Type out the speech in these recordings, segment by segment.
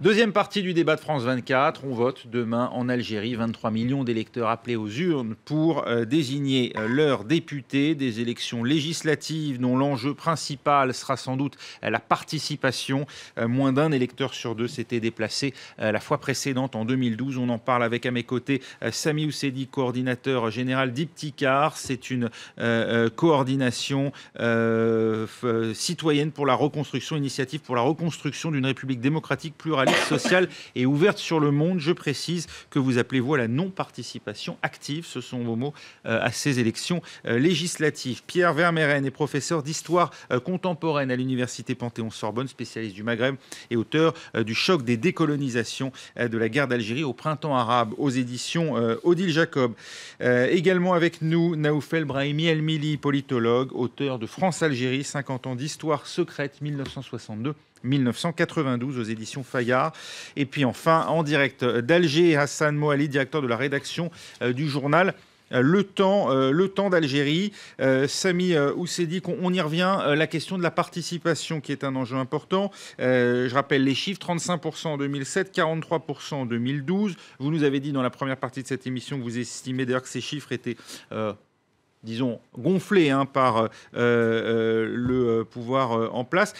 Deuxième partie du débat de France 24. On vote demain en Algérie. 23 millions d'électeurs appelés aux urnes pour désigner leurs députés. Des élections législatives dont l'enjeu principal sera sans doute la participation. Moins d'un électeur sur deux s'était déplacé la fois précédente en 2012. On en parle avec à mes côtés Sami Oussedi, coordinateur général d'Iptikar. C'est une coordination citoyenne pour la reconstruction, initiative pour la reconstruction d'une république démocratique, pluraliste, sociale et ouverte sur le monde. Je précise que vous appelez-vous à la non-participation active, ce sont vos mots, à ces élections législatives. Pierre Vermeyren est professeur d'histoire contemporaine à l'université Panthéon-Sorbonne, spécialiste du Maghreb et auteur du choc des décolonisations de la guerre d'Algérie au printemps arabe, aux éditions Odile Jacob. Également avec nous, Naoufel Brahimi El-Mili, politologue, auteur de France-Algérie, 50 ans d'histoire secrète, 1962-1992 aux éditions Fayard. Et puis enfin, en direct d'Alger, Hassan Moali, directeur de la rédaction du journal Le Temps d'Algérie. Sami Oussedi, on y revient. La question de la participation qui est un enjeu important. Je rappelle les chiffres, 35% en 2007, 43% en 2012. Vous nous avez dit dans la première partie de cette émission que vous estimez d'ailleurs que ces chiffres étaient disons, gonflés par le pouvoir en place.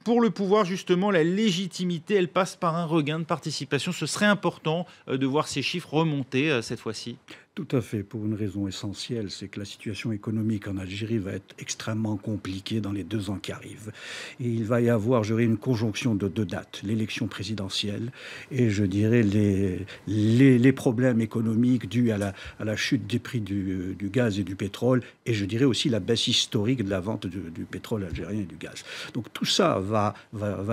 Pour le pouvoir, justement, la légitimité, elle passe par un regain de participation. Ce serait important de voir ces chiffres remonter cette fois-ci. Tout à fait, pour une raison essentielle, c'est que la situation économique en Algérie va être extrêmement compliquée dans les 2 ans qui arrivent. Et il va y avoir, je dirais, une conjonction de 2 dates, l'élection présidentielle et, je dirais, les problèmes économiques dus à la chute des prix du gaz et du pétrole, et je dirais aussi la baisse historique de la vente du pétrole algérien et du gaz. Donc tout ça va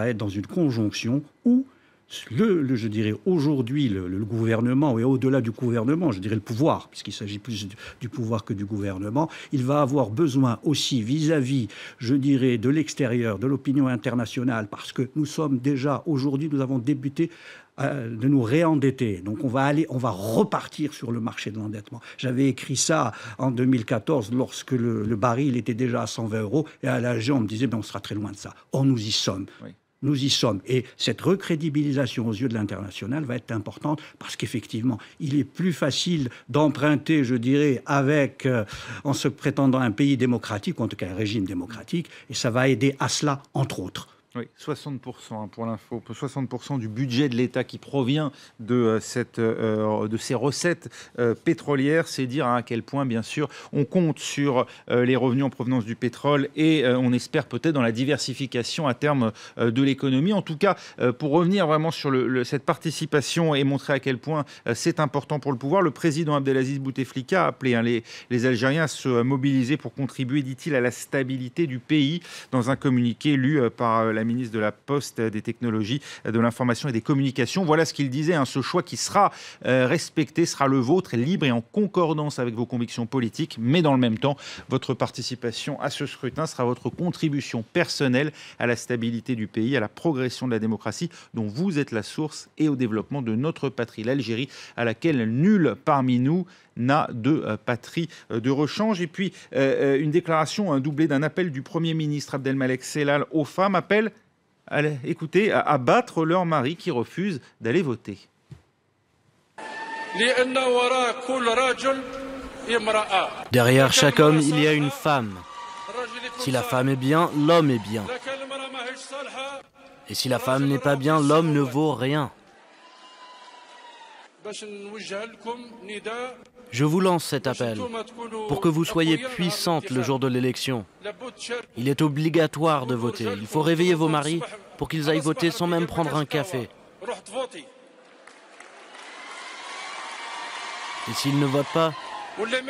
être dans une conjonction où je dirais aujourd'hui, le gouvernement, et au-delà du gouvernement, je dirais le pouvoir, puisqu'il s'agit plus du pouvoir que du gouvernement, il va avoir besoin aussi vis-à-vis, je dirais, de l'extérieur, de l'opinion internationale, parce que nous sommes déjà, aujourd'hui, nous avons débuté de nous réendetter. Donc on va repartir sur le marché de l'endettement. J'avais écrit ça en 2014 lorsque le baril était déjà à 120 €, et à l'AG, on me disait on sera très loin de ça. Or nous y sommes. Oui. Nous y sommes. Et cette recrédibilisation aux yeux de l'international va être importante parce qu'effectivement, il est plus facile d'emprunter, je dirais, en se prétendant un pays démocratique, ou en tout cas un régime démocratique, et ça va aider à cela, entre autres. Oui, 60% pour l'info, 60% du budget de l'État qui provient de ces recettes pétrolières. C'est dire à quel point, bien sûr, on compte sur les revenus en provenance du pétrole et on espère peut-être dans la diversification à terme de l'économie. En tout cas, pour revenir vraiment sur cette participation et montrer à quel point c'est important pour le pouvoir, le président Abdelaziz Bouteflika a appelé les Algériens à se mobiliser pour contribuer, dit-il, à la stabilité du pays dans un communiqué lu par la ministre de la Poste, des Technologies, de l'Information et des Communications. Voilà ce qu'il disait, ce choix qui sera respecté, sera le vôtre, libre et en concordance avec vos convictions politiques, mais dans le même temps, votre participation à ce scrutin sera votre contribution personnelle à la stabilité du pays, à la progression de la démocratie dont vous êtes la source et au développement de notre patrie, l'Algérie, à laquelle nul parmi nous n'a de patrie de rechange. Et puis, une déclaration doublée d'un appel du Premier ministre Abdelmalek Sellal aux femmes, appelle à battre leurs maris qui refusent d'aller voter. Derrière chaque homme, il y a une femme. Si la femme est bien, l'homme est bien. Et si la femme n'est pas bien, l'homme ne vaut rien. Je vous lance cet appel pour que vous soyez puissantes le jour de l'élection. Il est obligatoire de voter. Il faut réveiller vos maris pour qu'ils aillent voter sans même prendre un café. Et s'ils ne votent pas,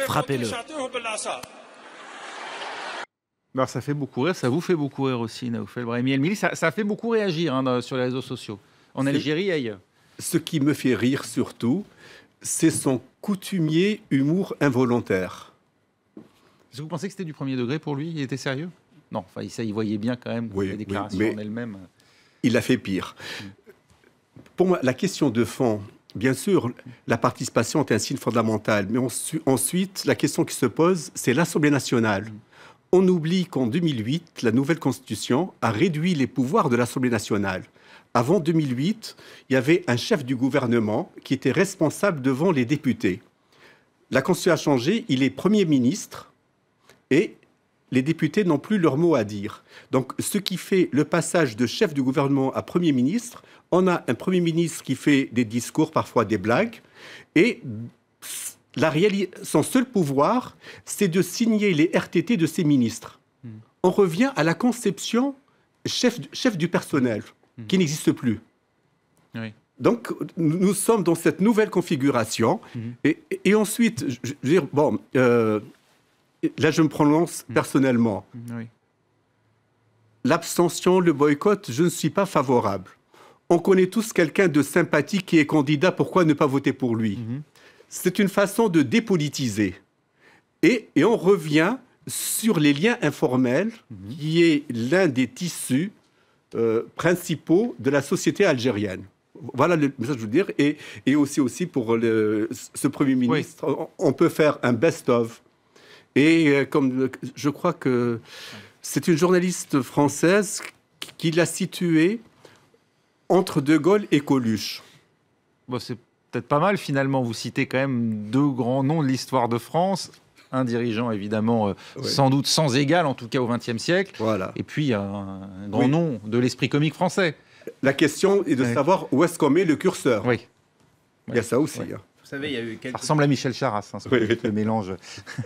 frappez-le. Alors ça fait beaucoup rire, ça vous fait beaucoup rire aussi, Naoufel Brahimi El-Mili. Ça fait beaucoup réagir sur les réseaux sociaux, en Algérie et ailleurs. Ce qui me fait rire surtout, c'est son coutumier humour involontaire. Est-ce que vous pensez que c'était du premier degré pour lui? Il était sérieux? Non, enfin, ça, il voyait bien quand même la déclaration en elle-même. Il a fait pire. Pour moi, la question de fond, bien sûr, la participation est un signe fondamental, mais ensuite, la question qui se pose, c'est l'Assemblée nationale. On oublie qu'en 2008, la nouvelle Constitution a réduit les pouvoirs de l'Assemblée nationale. avant 2008, il y avait un chef du gouvernement qui était responsable devant les députés. La Constitution a changé, il est Premier ministre et les députés n'ont plus leur mot à dire. Donc, ce qui fait le passage de chef du gouvernement à Premier ministre, on a un Premier ministre qui fait des discours, parfois des blagues, et son seul pouvoir, c'est de signer les RTT de ses ministres. On revient à la conception chef du personnel, qui n'existe plus. Oui. Donc, nous sommes dans cette nouvelle configuration. Et ensuite, je veux dire, bon, là, je me prononce personnellement. Oui. L'abstention, le boycott, je ne suis pas favorable. On connaît tous quelqu'un de sympathique qui est candidat, pourquoi ne pas voter pour lui? C'est une façon de dépolitiser. Et on revient sur les liens informels, qui est l'un des tissus principaux de la société algérienne. Voilà le message que je veux dire. Et aussi pour ce Premier ministre, on peut faire un best-of. Et comme je crois que c'est une journaliste française qui l'a situé entre De Gaulle et Coluche. Bon, c'est peut-être pas mal finalement. Vous citez quand même deux grands noms de l'histoire de France. Un dirigeant évidemment sans doute sans égal, en tout cas au XXe siècle. Voilà. Et puis un grand nom de l'esprit comique français. La question est de savoir où est-ce qu'on met le curseur. Oui. Il y a ça aussi. Hein. Vous savez, il y a eu Ça ressemble à Michel Charasse, hein, le mélange.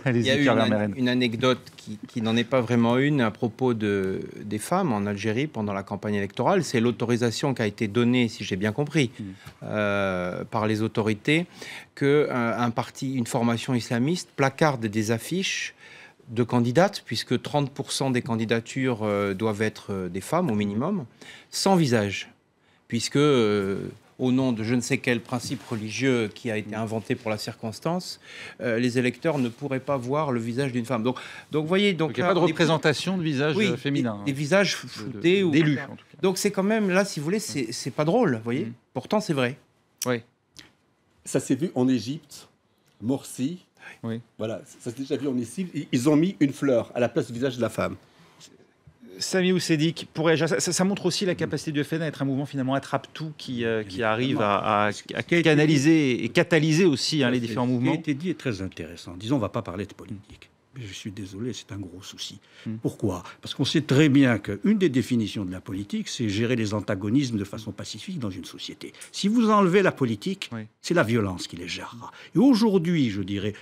Il y a eu une anecdote qui n'en est pas vraiment une à propos des femmes en Algérie pendant la campagne électorale. C'est l'autorisation qui a été donnée, si j'ai bien compris, par les autorités, qu'un parti, une formation islamiste, placarde des affiches de candidates, puisque 30% des candidatures doivent être des femmes au minimum, sans visage, puisque... au nom de je ne sais quel principe religieux qui a été inventé pour la circonstance, les électeurs ne pourraient pas voir le visage d'une femme. Donc vous voyez... Donc, il n'y a pas de représentation de visage féminin. Des visages floutés. D'élus, en tout cas. Donc c'est quand même, là, si vous voulez, c'est pas drôle, vous voyez. Pourtant, c'est vrai. Oui. Ça s'est vu en Égypte, Morsi. Oui. Voilà, ça s'est déjà vu en Égypte. Ils ont mis une fleur à la place du visage de la femme. Sami Oussedik, ça montre aussi la capacité du FN à être un mouvement finalement attrape-tout qui arrive à canaliser et catalyser aussi les différents mouvements. Ce qui a été dit est très intéressant. Disons, on ne va pas parler de politique. Mais je suis désolé, c'est un gros souci. Pourquoi? Parce qu'on sait très bien qu'une des définitions de la politique, c'est gérer les antagonismes de façon pacifique dans une société. Si vous enlevez la politique, c'est la violence qui les gérera. Et aujourd'hui, je dirais,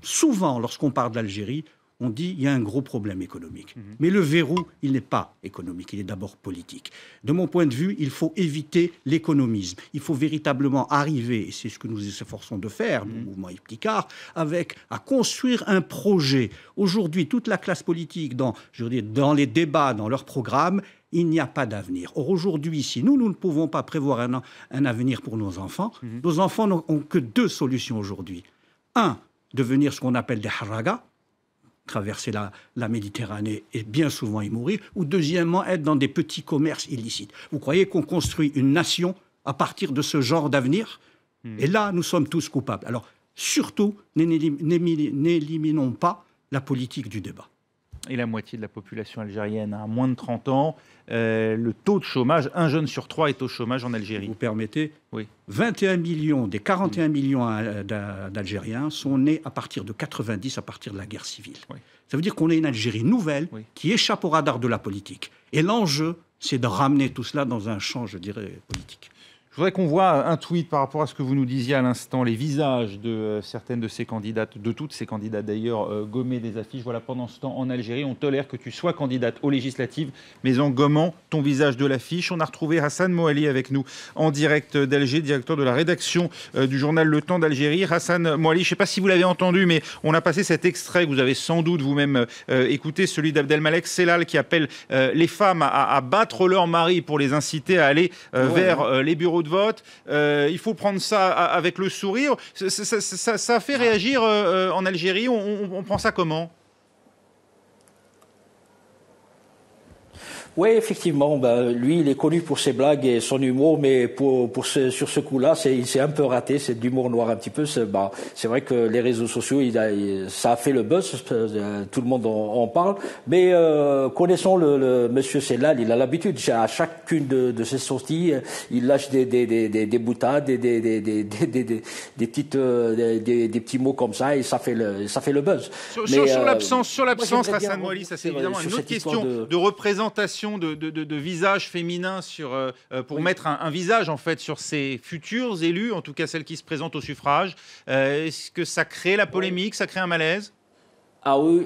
souvent, lorsqu'on parle d'Algérie, on dit qu'il y a un gros problème économique. Mais le verrou, il n'est pas économique, il est d'abord politique. De mon point de vue, il faut éviter l'économisme. Il faut véritablement arriver, et c'est ce que nous nous efforçons de faire, le mouvement Iptikar, à construire un projet. Aujourd'hui, toute la classe politique, dans les débats, dans leurs programmes, il n'y a pas d'avenir. Or, aujourd'hui, si nous ne pouvons pas prévoir un avenir pour nos enfants n'ont que deux solutions aujourd'hui. Un, devenir ce qu'on appelle des haragas, traverser la Méditerranée et bien souvent y mourir, ou deuxièmement, être dans des petits commerces illicites. Vous croyez qu'on construit une nation à partir de ce genre d'avenir? Et là, nous sommes tous coupables. Alors, surtout, n'éliminons pas la politique du débat. Et la moitié de la population algérienne a moins de 30 ans. Le taux de chômage, un jeune sur trois est au chômage en Algérie. Vous permettez? Oui. 21 millions des 41 millions d'Algériens sont nés à partir de 90, à partir de la guerre civile. Oui. Ça veut dire qu'on est une Algérie nouvelle qui échappe au radar de la politique. Et l'enjeu, c'est de ramener tout cela dans un champ, je dirais, politique. Je voudrais qu'on voit un tweet par rapport à ce que vous nous disiez à l'instant, les visages de certaines de ces candidates, de toutes ces candidates d'ailleurs, gommés des affiches. Voilà, pendant ce temps, en Algérie, on tolère que tu sois candidate aux législatives, mais en gommant ton visage de l'affiche. On a retrouvé Hassan Moali avec nous en direct d'Alger, directeur de la rédaction du journal Le Temps d'Algérie. Hassan Moali, je ne sais pas si vous l'avez entendu, mais on a passé cet extrait que vous avez sans doute vous-même écouté, celui d'Abdelmalek Sellal qui appelle les femmes à battre leur mari pour les inciter à aller vers les bureaux de vote. Il faut prendre ça avec le sourire. Ça a fait réagir en Algérie. On prend ça comment? Oui, effectivement. Lui, il est connu pour ses blagues et son humour, mais sur ce coup-là, il s'est un peu raté. C'est de l'humour noir un petit peu. C'est vrai que les réseaux sociaux, ça a fait le buzz. Tout le monde en parle. Mais connaissant le monsieur Sellal, il a l'habitude. À chacune de ses sorties, il lâche des boutades, des petits mots comme ça, et ça fait le buzz. Sur l'absence, Hassan Moali, ça c'est évidemment une autre question de représentation de visage féminin pour mettre un visage en fait sur ces futurs élus, en tout cas celles qui se présentent au suffrage. Est-ce que ça crée la polémique, ça crée un malaise? Ah oui,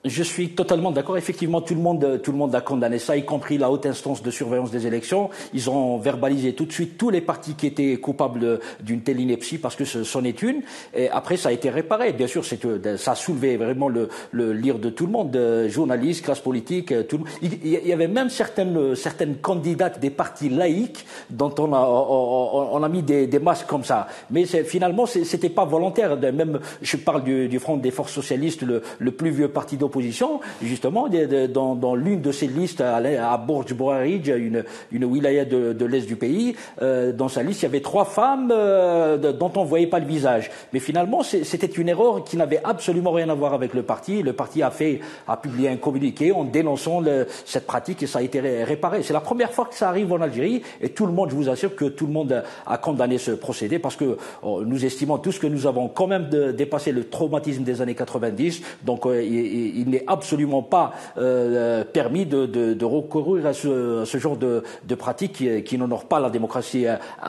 je suis totalement d'accord. Effectivement, tout le monde a condamné ça, y compris la haute instance de surveillance des élections. Ils ont verbalisé tout de suite tous les partis qui étaient coupables d'une telle ineptie, parce que c'en est une. Et après, ça a été réparé. Bien sûr, ça a soulevé vraiment le lire de tout le monde, journalistes, classe politique, tout le monde. Il y avait même certaines candidates des partis laïcs dont on a mis des masques comme ça. Mais finalement, c'était pas volontaire. Même, je parle du Front des Forces Socialistes, le plus vieux parti d'opposition. Justement, dans l'une de ces listes à Bourj Bouharij, une wilaya de l'est du pays, dans sa liste, il y avait 3 femmes dont on ne voyait pas le visage. Mais finalement, c'était une erreur qui n'avait absolument rien à voir avec le parti. Le parti a publié un communiqué en dénonçant cette pratique, et ça a été réparé. C'est la première fois que ça arrive en Algérie, et tout le monde, je vous assure que tout le monde a condamné ce procédé, parce que nous estimons tous que nous avons quand même dépassé le traumatisme des années 90. Donc il n'est absolument pas permis de recourir à ce genre de pratiques qui n'honorent pas la démocratie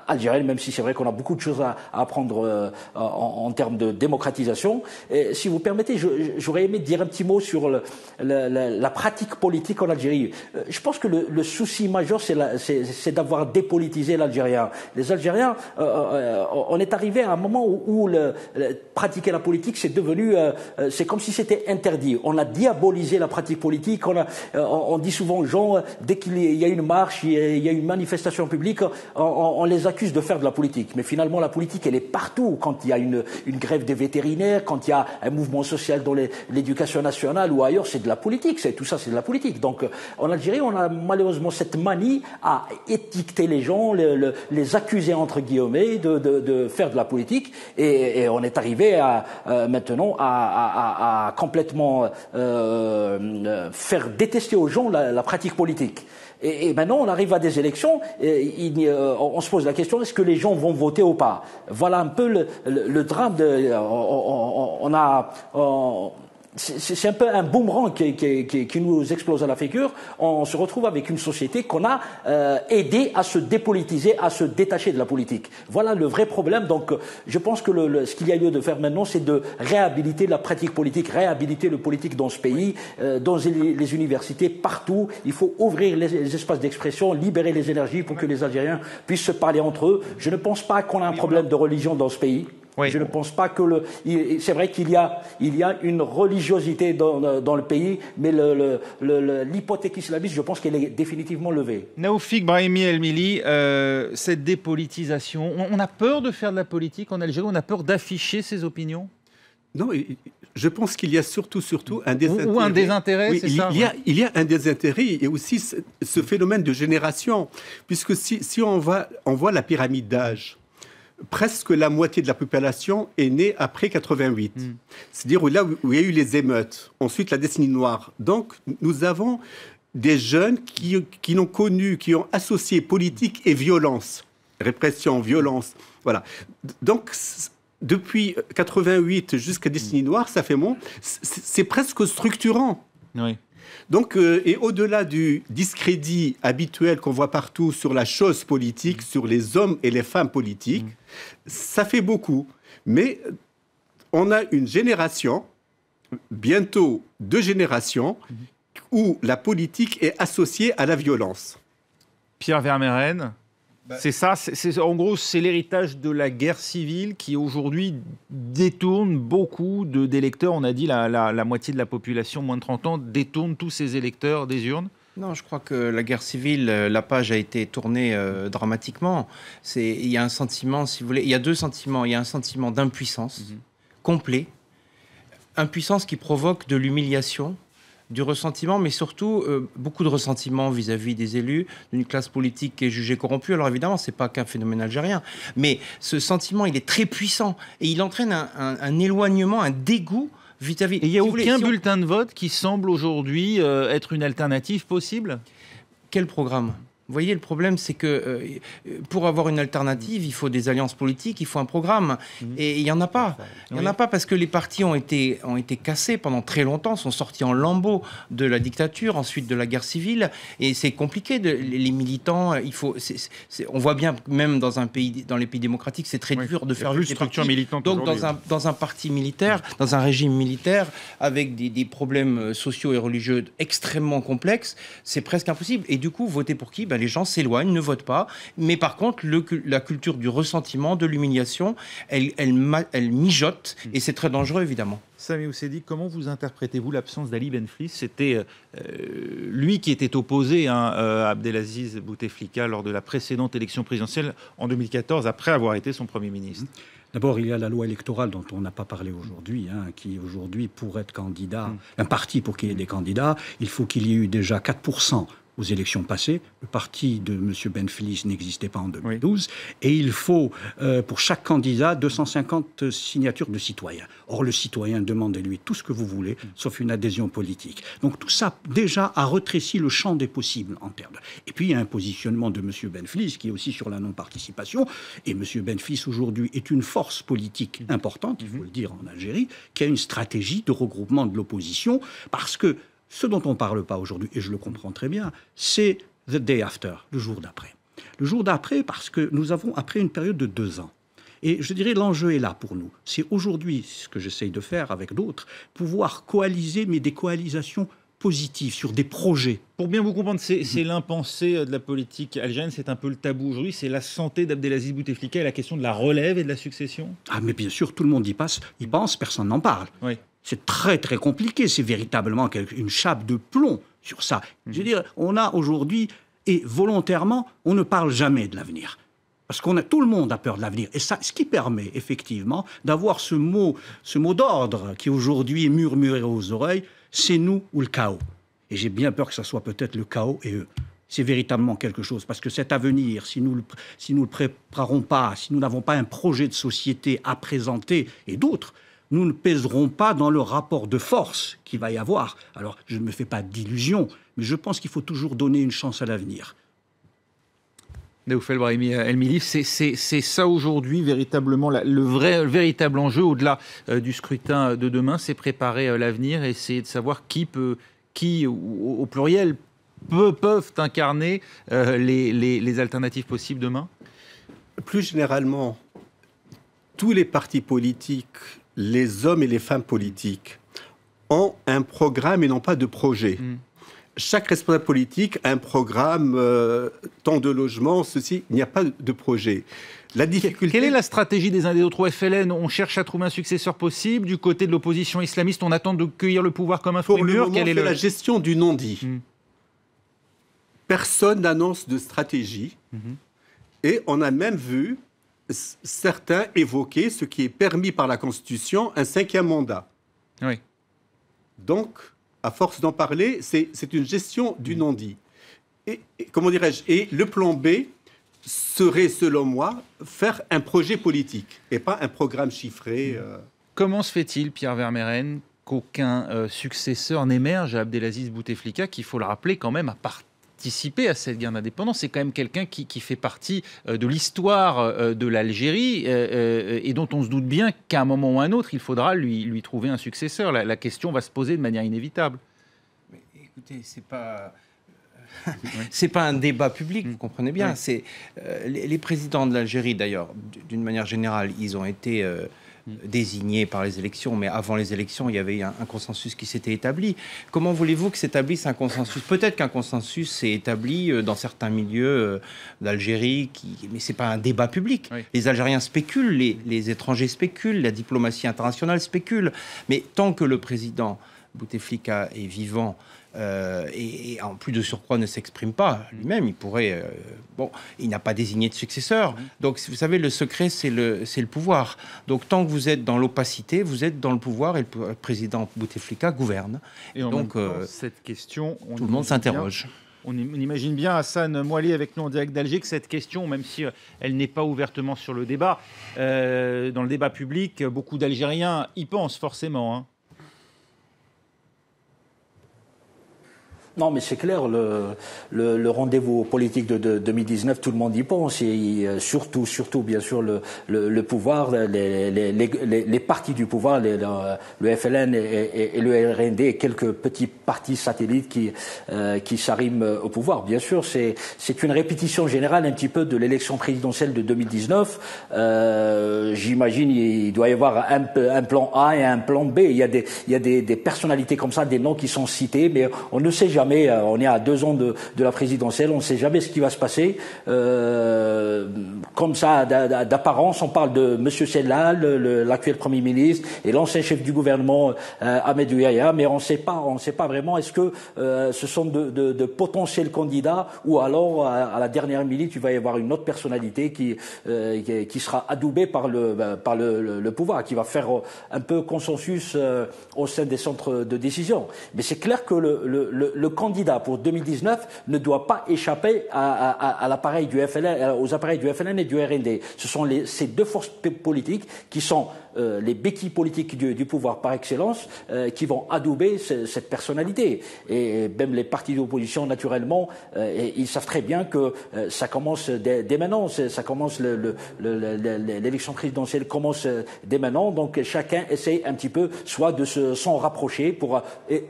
algérienne, même si c'est vrai qu'on a beaucoup de choses à apprendre en termes de démocratisation. Et si vous permettez, j'aurais aimé dire un petit mot sur la pratique politique en Algérie. Je pense que le souci majeur, c'est d'avoir dépolitisé l'Algérien. Les Algériens, on est arrivé à un moment où pratiquer la politique, c'est devenu, c'est comme si c'était interdit. On a diabolisé la pratique politique. On dit souvent aux gens, dès qu'il y a une marche, il y a une manifestation publique, on les accuse de faire de la politique. Mais finalement, la politique, elle est partout. Quand il y a une grève des vétérinaires, quand il y a un mouvement social dans l'éducation nationale ou ailleurs, c'est de la politique. Tout ça, c'est de la politique. Donc, en Algérie, on a malheureusement cette manie à étiqueter les gens, les accuser, entre guillemets, de faire de la politique. Et on est arrivé maintenant à complètement faire détester aux gens la pratique politique. Et maintenant, on arrive à des élections, on se pose la question, est-ce que les gens vont voter ou pas? Voilà un peu le drame. C'est un peu un boomerang qui nous explose à la figure. On se retrouve avec une société qu'on a aidé à se dépolitiser, à se détacher de la politique. Voilà le vrai problème. Donc, je pense que ce qu'il y a lieu de faire maintenant, c'est de réhabiliter la pratique politique, réhabiliter le politique dans ce pays, dans les universités, partout. Il faut ouvrir les espaces d'expression, libérer les énergies pour que les Algériens puissent se parler entre eux. Je ne pense pas qu'on a un problème de religion dans ce pays. Oui. Je ne pense pas que c'est vrai qu'il y a une religiosité dans le pays, mais l'hypothèque islamiste, je pense qu'elle est définitivement levée. Naoufik Brahimi El-Mili, cette dépolitisation, on a peur de faire de la politique en Algérie, on a peur d'afficher ses opinions? Non, je pense qu'il y a surtout un désintérêt. Ou un désintérêt, oui, c'est ça. Il y a un désintérêt et aussi ce phénomène de génération, puisque si on voit la pyramide d'âge, presque la moitié de la population est née après 88. C'est-à-dire là où il y a eu les émeutes, ensuite la décennie noire. Donc, nous avons des jeunes qui n'ont connu, qui ont associé politique et violence. Répression, violence, voilà. Donc, depuis 88 jusqu'à décennie noire, ça fait c'est presque structurant. Oui. Donc, et au-delà du discrédit habituel qu'on voit partout sur la chose politique, sur les hommes et les femmes politiques, ça fait beaucoup. Mais on a une génération, bientôt 2 générations, où la politique est associée à la violence. Pierre Vermeyren, c'est ça, en gros, c'est l'héritage de la guerre civile qui aujourd'hui détourne beaucoup d'électeurs. On a dit la moitié de la population, moins de 30 ans, détourne tous ces électeurs des urnes. Non, je crois que la guerre civile, la page a été tournée dramatiquement. Il y a un sentiment, si vous voulez, il y a 2 sentiments. Il y a un sentiment d'impuissance complet, impuissance qui provoque de l'humiliation, du ressentiment, mais surtout beaucoup de ressentiment vis-à-vis des élus, d'une classe politique qui est jugée corrompue. Alors évidemment, ce n'est pas qu'un phénomène algérien, mais ce sentiment, il est très puissant et il entraîne un éloignement, un dégoût vis-à-vis... Et il n'y a aucun bulletin de vote qui semble aujourd'hui être une alternative possible ? Quel programme ? Vous voyez, le problème, c'est que pour avoir une alternative, il faut des alliances politiques, il faut un programme. Et il n'y en a pas. Il n'y en a pas parce que les partis ont été cassés pendant très longtemps, sont sortis en lambeaux de la dictature, ensuite de la guerre civile. Et c'est compliqué. Les militants, on voit bien, même dans les pays démocratiques, c'est très dur de faire juste structure militante. Donc, dans un parti militaire, dans un régime militaire, avec des problèmes sociaux et religieux extrêmement complexes, c'est presque impossible. Et du coup, voter pour qui ? Les gens s'éloignent, ne votent pas. Mais par contre, la culture du ressentiment, de l'humiliation, elle mijote. Et c'est très dangereux, évidemment. Sami Oussedi, comment vous interprétez-vous l'absence d'Ali Benflis ? C'était lui qui était opposé à Abdelaziz Bouteflika lors de la précédente élection présidentielle en 2014, après avoir été son Premier ministre. D'abord, il y a la loi électorale dont on n'a pas parlé aujourd'hui, qui aujourd'hui, pour être candidat, un parti pour qu'il y ait des candidats, il faut qu'il y ait eu déjà 4% aux élections passées. Le parti de M. Benflis n'existait pas en 2012. Et il faut, pour chaque candidat, 250 signatures de citoyens. Or, le citoyen demande de lui tout ce que vous voulez, sauf une adhésion politique. Donc tout ça, déjà, a rétréci le champ des possibles en termes de... Et puis, il y a un positionnement de M. Benflis qui est aussi sur la non-participation. Et M. Benflis, aujourd'hui, est une force politique importante, il faut le dire, en Algérie, qui a une stratégie de regroupement de l'opposition, parce que ce dont on ne parle pas aujourd'hui, et je le comprends très bien, c'est the day after, le jour d'après. Le jour d'après, parce que nous avons, après une période de 2 ans, et je dirais l'enjeu est là pour nous. C'est aujourd'hui, ce que j'essaye de faire avec d'autres, pouvoir coaliser, mais des coalisations positives sur des projets. Pour bien vous comprendre, c'est l'impensé de la politique algérienne, c'est un peu le tabou aujourd'hui, c'est la santé d'Abdelaziz Bouteflika et la question de la relève et de la succession. Ah mais bien sûr, tout le monde y pense, personne n'en parle. Oui. C'est très très compliqué, c'est véritablement une chape de plomb sur ça. Je veux dire, on a aujourd'hui, et volontairement, on ne parle jamais de l'avenir. Parce tout le monde a peur de l'avenir. Et ça, ce qui permet effectivement d'avoir ce mot d'ordre qui aujourd'hui est murmuré aux oreilles, c'est nous ou le chaos. Et j'ai bien peur que ça soit peut-être le chaos et eux. C'est véritablement quelque chose. Parce que cet avenir, si nous le préparons pas, si nous n'avons pas un projet de société à présenter, et d'autres, nous ne pèserons pas dans le rapport de force qu'il va y avoir. Alors, je ne me fais pas d'illusions, mais je pense qu'il faut toujours donner une chance à l'avenir. Naoufel Brahimi El-Milif, c'est ça aujourd'hui véritablement le véritable enjeu au-delà du scrutin de demain, c'est préparer l'avenir et essayer de savoir qui au pluriel peuvent incarner les alternatives possibles demain. Plus généralement, tous les partis politiques, les hommes et les femmes politiques ont un programme et non pas de projet. Chaque responsable politique a un programme, tant de logements, ceci, il n'y a pas de projet. La difficulté... Quelle est la stratégie des uns et des autres au FLN ? On cherche à trouver un successeur possible. Du côté de l'opposition islamiste, on attend de cueillir le pouvoir comme un fruit mûr. Pour le moment, c'est la gestion du non-dit. Personne n'annonce de stratégie. Et on a même vu certains évoquer ce qui est permis par la Constitution, un 5e mandat. Oui. Donc, à force d'en parler, c'est une gestion du non-dit. Et comment dirais-je ? Et le plan B serait, selon moi, faire un projet politique et pas un programme chiffré. Comment se fait-il, Pierre Vermeyren, qu'aucun successeur n'émerge à Abdelaziz Bouteflika, qu'il faut le rappeler quand même, à participer à cette guerre d'indépendance? C'est quand même quelqu'un qui fait partie de l'histoire de l'Algérie et dont on se doute bien qu'à un moment ou à un autre, il faudra lui trouver un successeur. La question va se poser de manière inévitable. Mais écoutez, c'est pas un débat public, vous comprenez bien. C'est les présidents de l'Algérie, d'ailleurs, d'une manière générale, ils ont été désignés par les élections, mais avant les élections, il y avait un consensus qui s'était établi. Comment voulez-vous que s'établisse un consensus? Peut-être qu'un consensus s'est établi dans certains milieux d'Algérie, mais c'est pas un débat public. Oui. Les Algériens spéculent, les étrangers spéculent, la diplomatie internationale spécule. Mais tant que le président Bouteflika est vivant, et en plus de surcroît ne s'exprime pas lui-même. Il pourrait... il n'a pas désigné de successeur. Donc, vous savez, le secret, c'est le pouvoir. Donc, tant que vous êtes dans l'opacité, vous êtes dans le pouvoir et le président Bouteflika gouverne. Et donc, cette question... Tout le monde s'interroge. On imagine bien, Hassan Moali avec nous en direct d'Alger, que cette question, même si elle n'est pas ouvertement sur le débat, dans le débat public, beaucoup d'Algériens y pensent forcément, hein. Non, mais c'est clair, le rendez-vous politique de 2019, tout le monde y pense. Et surtout, bien sûr, le pouvoir, les partis du pouvoir, le FLN et le RND, et quelques petits partis satellites qui s'arriment au pouvoir. Bien sûr, c'est une répétition générale un petit peu de l'élection présidentielle de 2019. J'imagine il doit y avoir un plan A et un plan B. Il y a des personnalités comme ça, des noms qui sont cités, mais on ne sait jamais. On est à 2 ans de la présidentielle, on ne sait jamais ce qui va se passer. Comme ça, d'apparence, on parle de M. Sellal, l'actuel Premier ministre, et l'ancien chef du gouvernement, Ahmed Yahya, mais on ne sait pas vraiment est-ce que ce sont de potentiels candidats, ou alors, à la dernière minute, il va y avoir une autre personnalité qui sera adoubée par le pouvoir, qui va faire un peu consensus au sein des centres de décision. Mais c'est clair que le candidat pour 2019 ne doit pas échapper à l'appareil du FLN, aux appareils du FLN et du RND. Ce sont ces deux forces politiques qui sont les béquilles politiques du pouvoir par excellence, qui vont adouber cette personnalité. Et même les partis d'opposition, naturellement, ils savent très bien que ça commence dès maintenant. Ça commence l'élection présidentielle commence dès maintenant. Donc chacun essaye un petit peu, soit de s'en rapprocher pour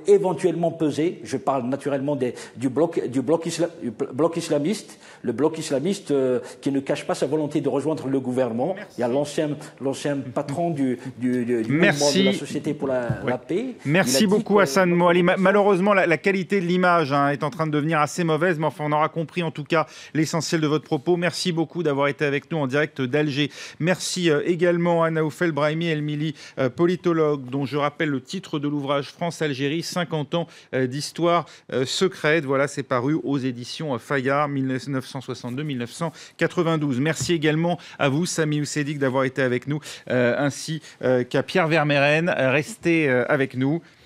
éventuellement peser. Je parle naturellement du bloc islamiste, le bloc islamiste qui ne cache pas sa volonté de rejoindre le gouvernement. Merci. Il y a l'ancien patron du mouvement de la Société pour la paix. Merci beaucoup Hassan Moali. Malheureusement, la qualité de l'image est en train de devenir assez mauvaise, mais enfin on aura compris en tout cas l'essentiel de votre propos. Merci beaucoup d'avoir été avec nous en direct d'Alger. Merci également à Naoufel Brahimi El-Mili, politologue, dont je rappelle le titre de l'ouvrage France-Algérie, 50 ans d'histoire secrète. Voilà, c'est paru aux éditions Fayard, 1962-1992. Merci également à vous, Sami Oussedik, d'avoir été avec nous, ainsi qu'à Pierre Vermeren. Restez avec nous.